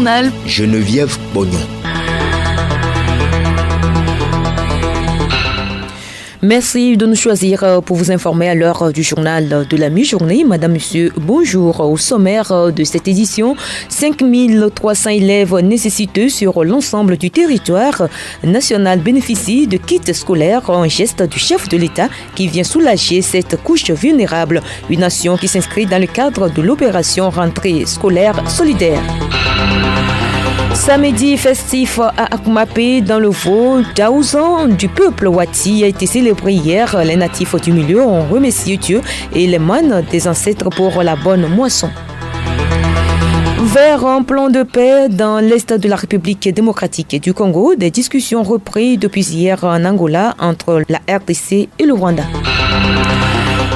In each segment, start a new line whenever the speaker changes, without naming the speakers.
journal,
Geneviève Bognon.
Merci de nous choisir pour vous informer à l'heure du journal de la mi-journée. Madame, Monsieur, bonjour. Au sommaire de cette édition, 5300 élèves nécessiteux sur l'ensemble du territoire national bénéficient de kits scolaires, un geste du chef de l'État qui vient soulager cette couche vulnérable. Une action qui s'inscrit dans le cadre de l'opération Rentrée scolaire solidaire. Samedi festif à Akumapé dans le Vaud, Djaouzan du peuple Wati a été célébré hier. Les natifs du milieu ont remercié Dieu et les moines des ancêtres pour la bonne moisson. Vers un plan de paix dans l'est de la République démocratique du Congo, des discussions reprises depuis hier en Angola entre la RDC et le Rwanda.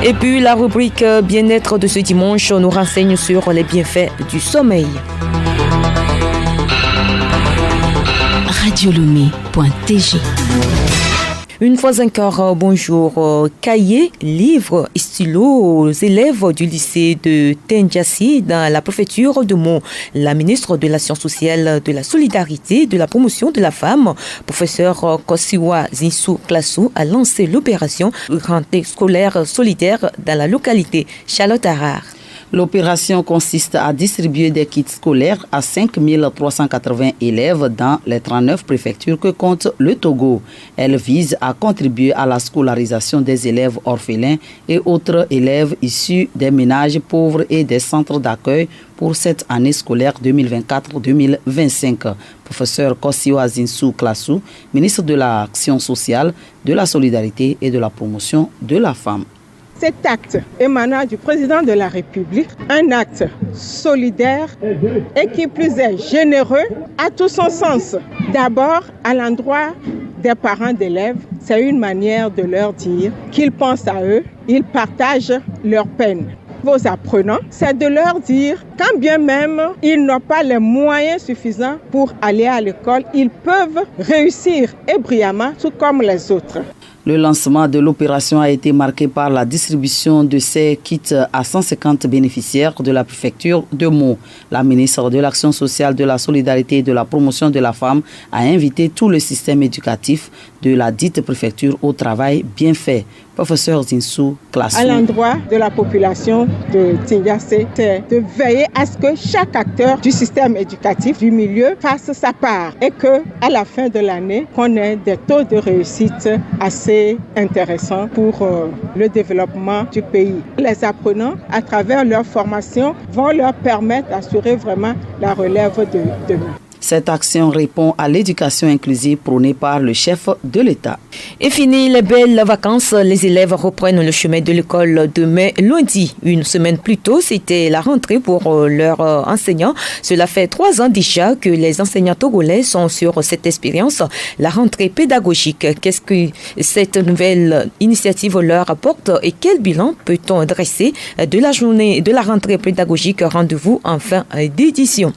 Et puis la rubrique bien-être de ce dimanche nous renseigne sur les bienfaits du sommeil.
radiolomé.tg.
Une fois encore, bonjour. Cahiers, livres et stylos aux élèves du lycée de Tendiassi dans la préfecture de Meaux. La ministre de l'Action sociale, de la solidarité, de la promotion de la femme, professeur Kosiwa Zinsou Klassou, a lancé l'opération Rentrée scolaire solidaire dans la localité Charlotte Harare.
L'opération consiste à distribuer des kits scolaires à 5380 élèves dans les 39 préfectures que compte le Togo. Elle vise à contribuer à la scolarisation des élèves orphelins et autres élèves issus des ménages pauvres et des centres d'accueil pour cette année scolaire 2024-2025. Professeur Kosiwa Zinsou Klassou, ministre de l'Action sociale, de la solidarité et de la promotion de la femme.
Cet acte émanant du président de la République, un acte solidaire et qui plus est généreux, a tout son sens. D'abord, à l'endroit des parents d'élèves, c'est une manière de leur dire qu'ils pensent à eux, ils partagent leur peine. Vos apprenants, c'est de leur dire quand bien même ils n'ont pas les moyens suffisants pour aller à l'école, ils peuvent réussir et brillamment, tout comme les autres.
Le lancement de l'opération a été marqué par la distribution de ces kits à 150 bénéficiaires de la préfecture de Meaux. La ministre de l'Action sociale, de la solidarité et de la promotion de la femme a invité tout le système éducatif de la dite préfecture au travail bien fait. Professeur Zinsou Klassou.
À l'endroit de la population de Tindiassé, c'est de veiller à ce que chaque acteur du système éducatif du milieu fasse sa part et que à la fin de l'année, qu'on ait des taux de réussite assez intéressants pour le développement du pays. Les apprenants, à travers leur formation, vont leur permettre d'assurer vraiment la relève de demain.
Cette action répond à l'éducation inclusive prônée par le chef de l'État.
Et fini les belles vacances, les élèves reprennent le chemin de l'école demain lundi. Une semaine plus tôt, c'était la rentrée pour leurs enseignants. Cela fait 3 ans déjà que les enseignants togolais sont sur cette expérience, la rentrée pédagogique. Qu'est-ce que cette nouvelle initiative leur apporte et quel bilan peut-on dresser de la journée de la rentrée pédagogique? Rendez-vous en fin d'édition.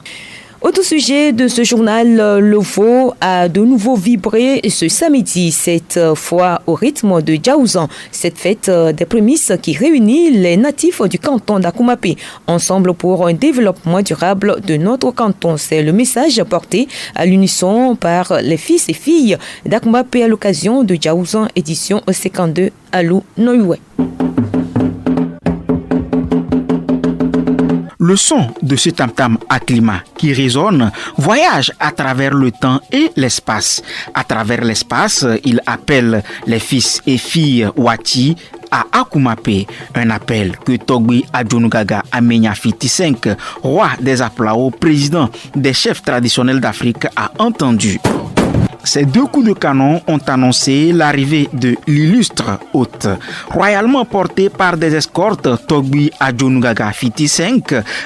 Autre sujet de ce journal, le Vaud a de nouveau vibré ce samedi, cette fois au rythme de Djaouzan. Cette fête des prémices qui réunit les natifs du canton d'Akumapé ensemble pour un développement durable de notre canton. C'est le message porté à l'unisson par les fils et filles d'Akumapé à l'occasion de Djaouzan édition 52 à Noyoué.
Le son de ce tam-tam à climat qui résonne voyage à travers le temps et l'espace. À travers l'espace, il appelle les fils et filles Wati à Akumapé, un appel que Togbi Adjonugaga Amenya Fiti V, roi des Aplao, président des chefs traditionnels d'Afrique, a entendu. Ces 2 coups de canon ont annoncé l'arrivée de l'illustre hôte. Royalement porté par des escortes, Togbi Adjonugaga Fiti V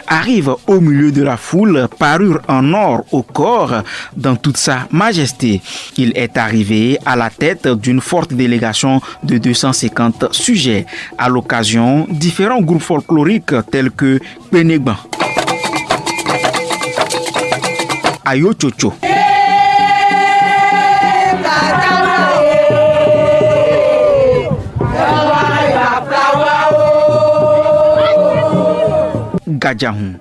arrive au milieu de la foule, parure en or au corps, dans toute sa majesté. Il est arrivé à la tête d'une forte délégation de 250 sujets. À l'occasion, différents groupes folkloriques tels que Penegban, Ayo Chocho, Gadjahun,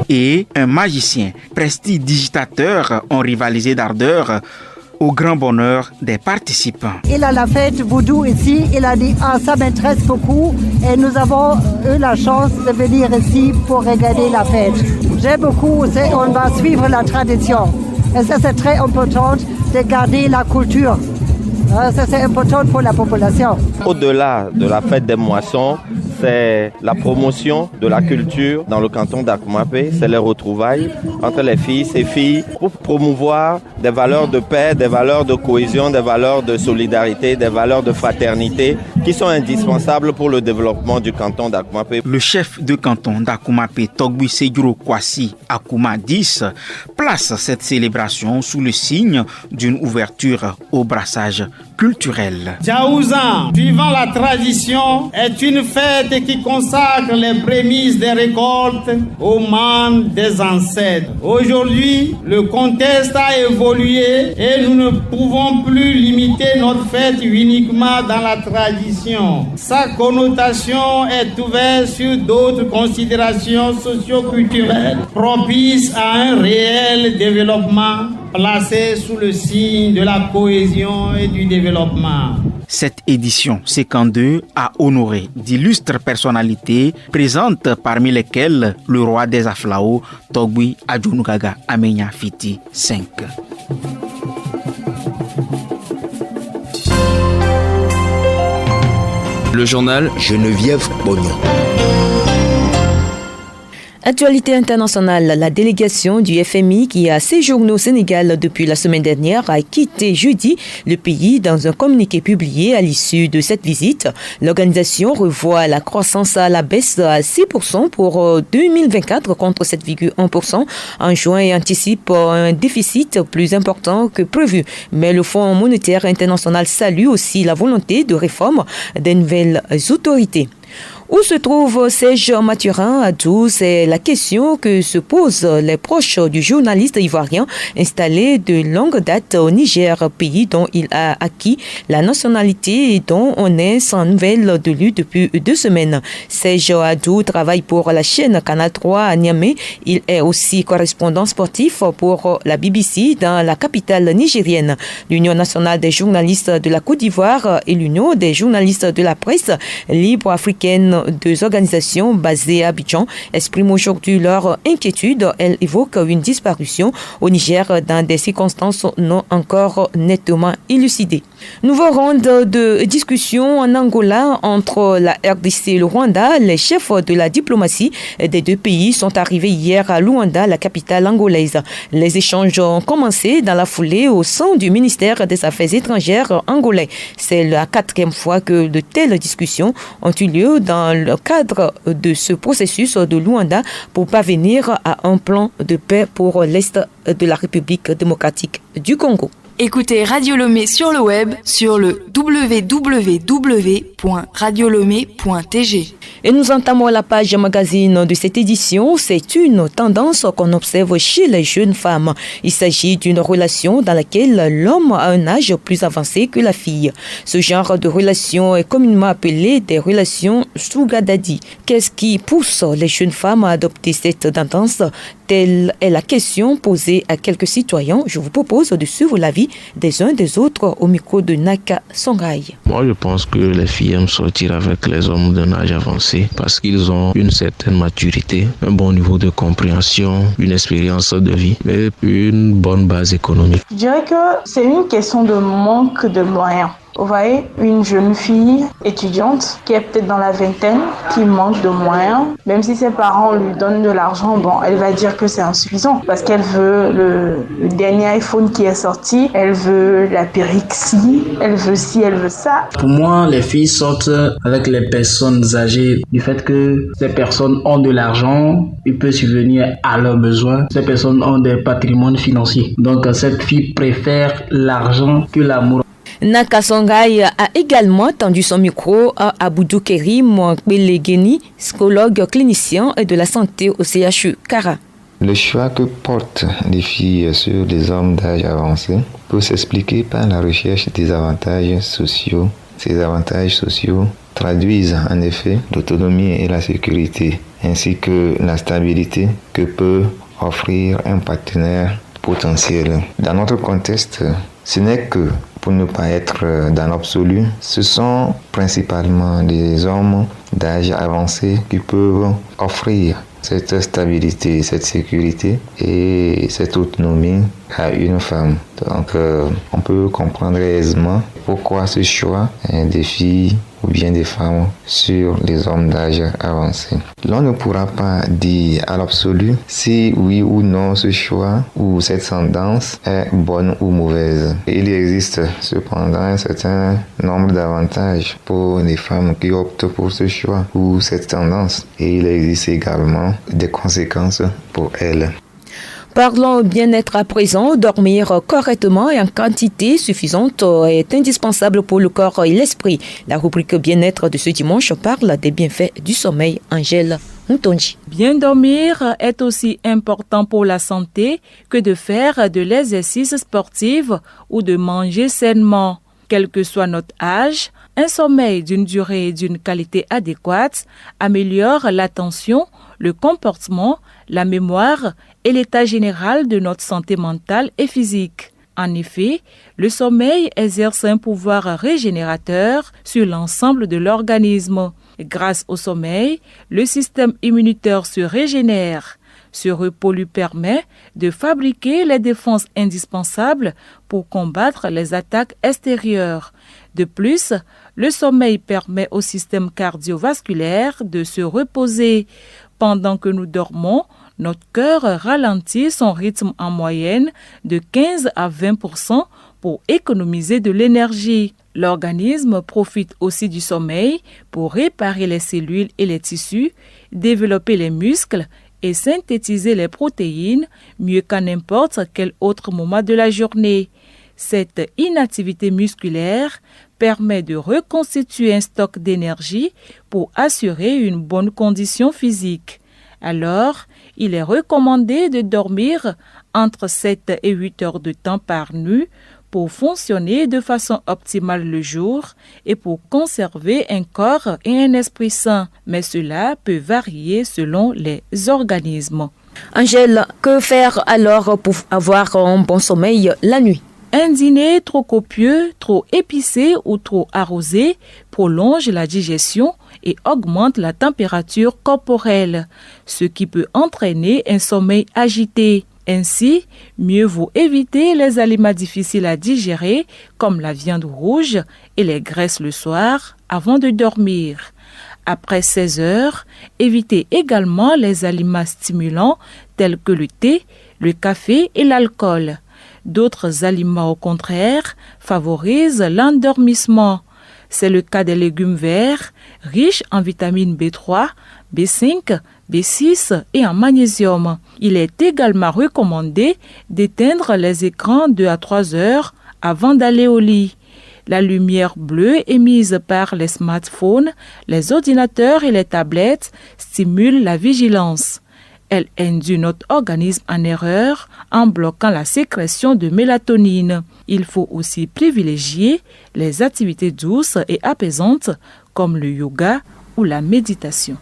et un magicien prestidigitateur ont rivalisé d'ardeur au grand bonheur des participants.
Il a la fête vaudou ici, il a dit ça m'intéresse beaucoup et nous avons eu la chance de venir ici pour regarder la fête. J'aime beaucoup, on va suivre la tradition et ça c'est très important de garder la culture. Ça c'est important pour la population.
Au-delà de la fête des moissons, c'est la promotion de la culture dans le canton d'Akoumapé, c'est les retrouvailles entre les filles et filles pour promouvoir des valeurs de paix, des valeurs de cohésion, des valeurs de solidarité, des valeurs de fraternité qui sont indispensables pour le développement du canton d'Akoumapé.
Le chef de canton d'Akoumapé, Togbu Séduro Kwasi Akouma 10, place cette célébration sous le signe d'une ouverture au brassage culturel.
Djaouzan, suivant la tradition, est une fête qui consacre les prémices des récoltes aux membres des ancêtres. Aujourd'hui, le contexte a évolué et nous ne pouvons plus limiter notre fête uniquement dans la tradition. Sa connotation est ouverte sur d'autres considérations socio-culturelles propices à un réel développement placé sous le signe de la cohésion et du développement.
Cette édition C52 a honoré d'illustres personnalités présentes parmi lesquelles le roi des Aflao, Togbu Adjounugaga Amenya Fiti 5.
Le journal Geneviève Bognon.
Actualité internationale, la délégation du FMI qui a séjourné au Sénégal depuis la semaine dernière a quitté jeudi le pays dans un communiqué publié à l'issue de cette visite. L'organisation revoit la croissance à la baisse à 6% pour 2024 contre 7,1% en juin et anticipe un déficit plus important que prévu. Mais le Fonds monétaire international salue aussi la volonté de réforme des nouvelles autorités. Où se trouve Serge Mathurin Adou? C'est la question que se posent les proches du journaliste ivoirien installé de longue date au Niger, pays dont il a acquis la nationalité et dont on est sans nouvelles de lui depuis 2 semaines. Serge Adou travaille pour la chaîne Canal 3 à Niamey. Il est aussi correspondant sportif pour la BBC dans la capitale nigérienne. L'Union nationale des journalistes de la Côte d'Ivoire et l'Union des journalistes de la presse libre africaine, 2 organisations basées à Abidjan, expriment aujourd'hui leur inquiétude. Elles évoquent une disparition au Niger dans des circonstances non encore nettement élucidées. Nouveau round de discussion en Angola entre la RDC et le Rwanda. Les chefs de la diplomatie des 2 pays sont arrivés hier à Luanda, la capitale angolaise. Les échanges ont commencé dans la foulée au sein du ministère des Affaires étrangères angolais. C'est la 4e fois que de telles discussions ont eu lieu dans le cadre de ce processus de Luanda pour parvenir à un plan de paix pour l'Est de la République démocratique du Congo.
Écoutez Radio Lomé sur le web sur le www.radiolomé.tg.
Et nous entamons la page magazine de cette édition. C'est une tendance qu'on observe chez les jeunes femmes. Il s'agit d'une relation dans laquelle l'homme a un âge plus avancé que la fille. Ce genre de relation est communément appelé des relations sugar daddy. Qu'est-ce qui pousse les jeunes femmes à adopter cette tendance? Telle est la question posée à quelques citoyens. Je vous propose de suivre l'avis des uns des autres au micro de Naka Songhai.
Moi, je pense que les filles aiment sortir avec les hommes d'un âge avancé parce qu'ils ont une certaine maturité, un bon niveau de compréhension, une expérience de vie et une bonne base économique.
Je dirais que c'est une question de manque de moyens. Vous voyez, une jeune fille étudiante qui est peut-être dans la vingtaine, qui manque de moyens, même si ses parents lui donnent de l'argent, elle va dire que c'est insuffisant parce qu'elle veut le dernier iPhone qui est sorti, elle veut la Périxie, elle veut ci, elle veut ça.
Pour moi, les filles sortent avec les personnes âgées du fait que ces personnes ont de l'argent, ils peuvent subvenir à leurs besoins, ces personnes ont des patrimoines financiers. Donc cette fille préfère l'argent que l'amour.
Naka Songhai a également tendu son micro à Aboudou Kerim Belegeni, psychologue clinicien et de la santé au CHU Kara.
Le choix que portent les filles sur les hommes d'âge avancé peut s'expliquer par la recherche des avantages sociaux. Ces avantages sociaux traduisent en effet l'autonomie et la sécurité, ainsi que la stabilité que peut offrir un partenaire potentiel. Dans notre contexte, ce n'est que, pour ne pas être dans l'absolu, ce sont principalement des hommes d'âge avancé qui peuvent offrir cette stabilité, cette sécurité et cette autonomie à une femme. Donc, on peut comprendre aisément pourquoi ce choix des filles ou bien des femmes sur les hommes d'âge avancé. L'on ne pourra pas dire à l'absolu si oui ou non ce choix ou cette tendance est bonne ou mauvaise. Il existe cependant un certain nombre d'avantages pour les femmes qui optent pour ce choix ou cette tendance, et il existe également des conséquences pour elles.
Parlons bien-être à présent. Dormir correctement et en quantité suffisante est indispensable pour le corps et l'esprit. La rubrique bien-être de ce dimanche parle des bienfaits du sommeil. Angèle Moutonji.
Bien dormir est aussi important pour la santé que de faire de l'exercice sportif ou de manger sainement. Quel que soit notre âge, un sommeil d'une durée et d'une qualité adéquate améliore l'attention, le comportement, la mémoire et l'état général de notre santé mentale et physique. En effet, le sommeil exerce un pouvoir régénérateur sur l'ensemble de l'organisme. Grâce au sommeil, le système immunitaire se régénère. Ce repos lui permet de fabriquer les défenses indispensables pour combattre les attaques extérieures. De plus, le sommeil permet au système cardiovasculaire de se reposer. Pendant que nous dormons, notre cœur ralentit son rythme en moyenne de 15 à 20% pour économiser de l'énergie. L'organisme profite aussi du sommeil pour réparer les cellules et les tissus, développer les muscles et synthétiser les protéines mieux qu'à n'importe quel autre moment de la journée. Cette inactivité musculaire permet de reconstituer un stock d'énergie pour assurer une bonne condition physique. Alors, il est recommandé de dormir entre 7 et 8 heures de temps par nuit pour fonctionner de façon optimale le jour et pour conserver un corps et un esprit sain. Mais cela peut varier selon les organismes.
Angèle, que faire alors pour avoir un bon sommeil la nuit?
Un dîner trop copieux, trop épicé ou trop arrosé prolonge la digestion et augmente la température corporelle, ce qui peut entraîner un sommeil agité. Ainsi, mieux vaut éviter les aliments difficiles à digérer comme la viande rouge et les graisses le soir avant de dormir. Après 16 heures, évitez également les aliments stimulants tels que le thé, le café et l'alcool. D'autres aliments, au contraire, favorisent l'endormissement. C'est le cas des légumes verts, riches en vitamine B3, B5, B6 et en magnésium. Il est également recommandé d'éteindre les écrans 2 à 3 heures avant d'aller au lit. La lumière bleue émise par les smartphones, les ordinateurs et les tablettes stimule la vigilance. Elle induit notre organisme en erreur en bloquant la sécrétion de mélatonine. Il faut aussi privilégier les activités douces et apaisantes comme le yoga ou la méditation.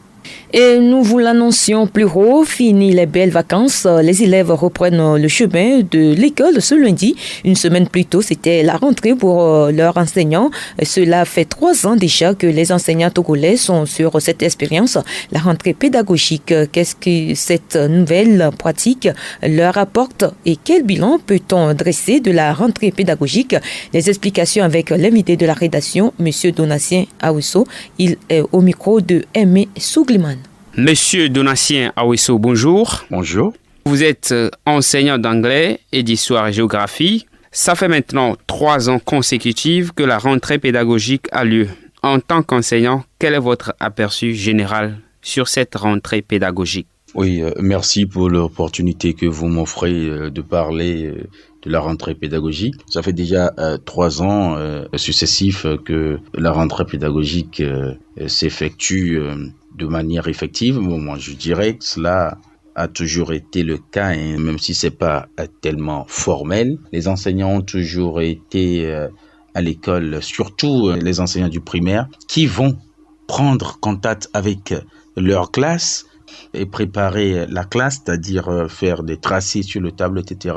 Et nous vous l'annoncions plus haut, fini les belles vacances, les élèves reprennent le chemin de l'école ce lundi. Une semaine plus tôt, c'était la rentrée pour leurs enseignants. Cela fait 3 ans déjà que les enseignants togolais sont sur cette expérience, la rentrée pédagogique. Qu'est-ce que cette nouvelle pratique leur apporte et quel bilan peut-on dresser de la rentrée pédagogique? Les explications avec l'invité de la rédaction, M. Donatien Aousso. Il est au micro de Aimé Sougliman.
Monsieur Donatien Aousso, bonjour.
Bonjour.
Vous êtes enseignant d'anglais et d'histoire et géographie. Ça fait maintenant 3 ans consécutifs que la rentrée pédagogique a lieu. En tant qu'enseignant, quel est votre aperçu général sur cette rentrée pédagogique?
Oui, merci pour l'opportunité que vous m'offrez de parler de la rentrée pédagogique. Ça fait déjà 3 ans successifs que la rentrée pédagogique s'effectue de manière effective. Bon, moi, je dirais que cela a toujours été le cas, hein, même si c'est pas tellement formel. Les enseignants ont toujours été à l'école, surtout les enseignants du primaire, qui vont prendre contact avec leur classe et préparer la classe, c'est-à-dire faire des tracés sur le tableau, etc.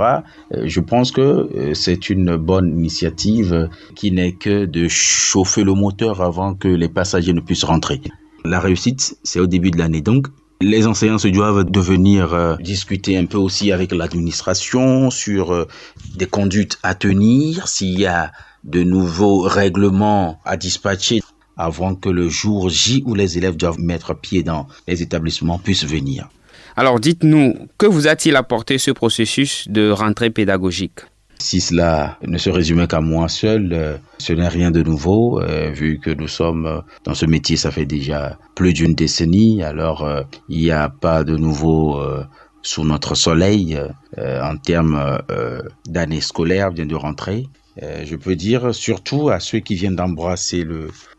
Je pense que c'est une bonne initiative qui n'est que de chauffer le moteur avant que les passagers ne puissent rentrer. La réussite, c'est au début de l'année. Donc, les enseignants se doivent de venir discuter un peu aussi avec l'administration sur des conduites à tenir, s'il y a de nouveaux règlements à dispatcher avant que le jour J où les élèves doivent mettre pied dans les établissements puisse venir.
Alors dites-nous, que vous a-t-il apporté ce processus de rentrée pédagogique ?
Si cela ne se résumait qu'à moi seul, ce n'est rien de nouveau, vu que nous sommes dans ce métier, ça fait déjà plus d'une décennie, alors il n'y a pas de nouveau sous notre soleil en termes d'année scolaire vient de rentrer. Je peux dire surtout à ceux qui viennent d'embrasser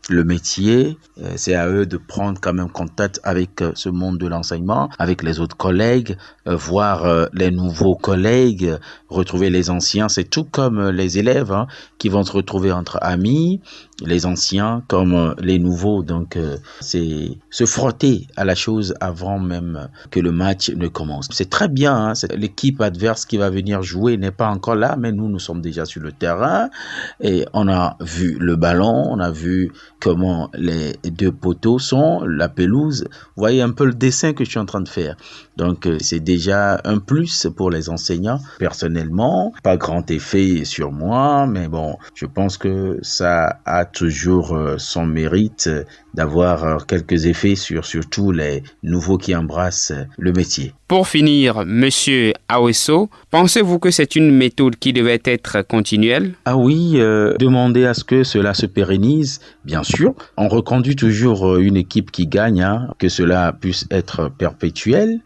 le métier, c'est à eux de prendre quand même contact avec ce monde de l'enseignement, avec les autres collègues, voir les nouveaux collègues, retrouver les anciens. C'est tout comme les élèves qui vont se retrouver entre amis, les anciens comme les nouveaux. Donc c'est se frotter à la chose avant même que le match ne commence. C'est très bien, l'équipe adverse qui va venir jouer n'est pas encore là, mais nous sommes déjà sur le terrain et on a vu le ballon, on a vu comment les deux poteaux sont, la pelouse. Vous voyez un peu le dessin que je suis en train de faire. Donc c'est déjà un plus pour les enseignants. Personnellement, pas grand effet sur moi, mais bon, je pense que ça a toujours son mérite d'avoir quelques effets sur surtout les nouveaux qui embrassent le métier.
Pour finir, Monsieur Aweso, pensez-vous que c'est une méthode qui devait être continuelle ?
Ah oui, demander à ce que cela se pérennise, bien sûr. On reconduit toujours une équipe qui gagne, que cela puisse être perpétuel.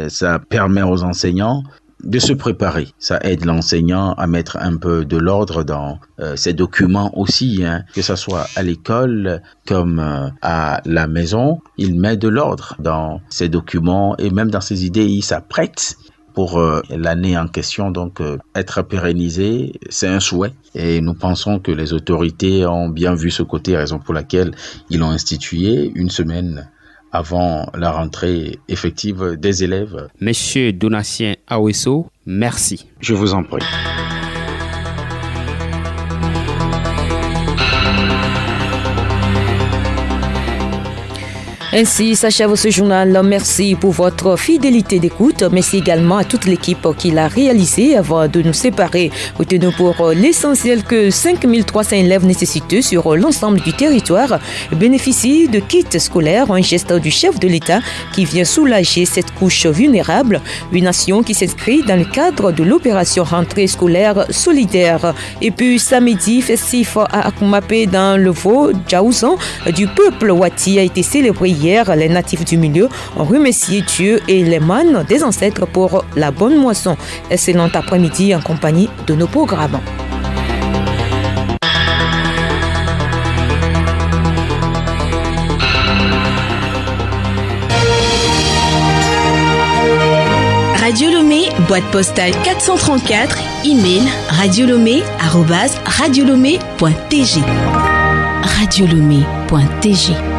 Ça permet aux enseignants de se préparer. Ça aide l'enseignant à mettre un peu de l'ordre dans ses documents aussi, que ce soit à l'école comme à la maison. Il met de l'ordre dans ses documents et même dans ses idées, il s'apprête pour l'année en question. Donc être pérennisé, c'est un souhait et nous pensons que les autorités ont bien vu ce côté, raison pour laquelle ils l'ont institué une semaine avant la rentrée effective des élèves.
Monsieur Donatien Aweso, merci.
Je vous en prie.
Ainsi s'achève ce journal. Merci pour votre fidélité d'écoute. Merci également à toute l'équipe qui l'a réalisé avant de nous séparer. Retenons pour l'essentiel que 5300 élèves nécessiteux sur l'ensemble du territoire bénéficient de kits scolaires, un geste du chef de l'État qui vient soulager cette couche vulnérable. Une action qui s'inscrit dans le cadre de l'opération rentrée scolaire solidaire. Et puis samedi, festif à Akumapé dans le Vaud-Djaouzan du peuple Wati a été célébré hier. Les natifs du milieu ont remercié Dieu et les mânes des ancêtres pour la bonne moisson. Excellent après-midi en compagnie de nos programmes.
Radio Lomé, boîte postale 434, email radiolomé@radiolomé.tg. radiolomé.tg